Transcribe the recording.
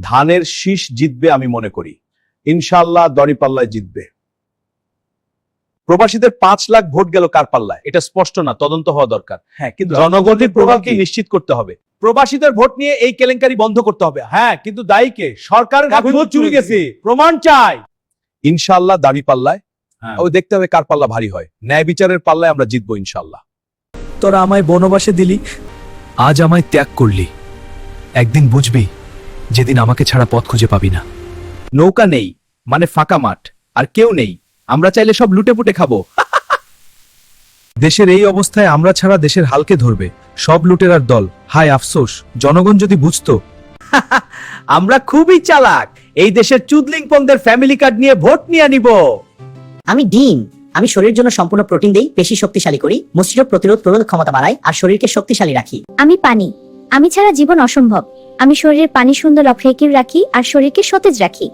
ধানের শীষ জিতবে আমি মনে করি, ইনশাআল্লাহ দড়িপাল্লায় জিতবে। প্রবাসীদের 5 লাখ ভোট গেল কার পাল্লায়? এটা স্পষ্ট না, তদন্ত হওয়া দরকার। হ্যাঁ, কিন্তু জনগণের প্রভাবকে নিশ্চিত করতে হবে। প্রবাসীদের ভোট নিয়ে এই কেলেঙ্কারি বন্ধ করতে হবে। হ্যাঁ, কিন্তু দায়ী কে? সরকারের ভোট চুরি গেছে, প্রমাণ চাই। ইনশাআল্লাহ দাড়িপাল্লায় ওই দেখতে হবে কার পাল্লা ভারী হয়। ন্যায় বিচারের পাল্লায় আমরা জিতবো ইনশাআল্লাহ। তোরা আমায় বনবাসে দিলি, আজ আমায় ত্যাগ করলি। একদিন বুঝবি যেদিন আমাকে ছাড়া পথ খুঁজে পাবি না। নৌকা নেই মানে ফাঁকা মাঠ, আর কেউ নেই, আমরা চাইলে সব লুটে পুটে খাবো। দেশের এই অবস্থায় আমরা ছাড়া দেশের হালকে ধরবে সব লুটেরার দল। হায় আফসোস, জনগণ যদি বুঝতো। আমরা খুবই চালাক, এই দেশের চুদলিংপংদের ফ্যামিলি কার্ড নিয়ে ভোট নিয়ে নিব। আমি ডিম, আমি শরীরের জন্য সম্পূর্ণ প্রোটিন দেই, পেশি শক্তিশালী করি, মস্তিষ্ক প্রতিরোধ ক্ষমতা বাড়াই, আর শরীরকে শক্তিশালী রাখি। আমি পানি, আমি ছাড়া জীবন অসম্ভব। আমি শরীরের পানি সুন্দর অফ্রেকির রাখি আর শরীরকে সতেজ রাখি।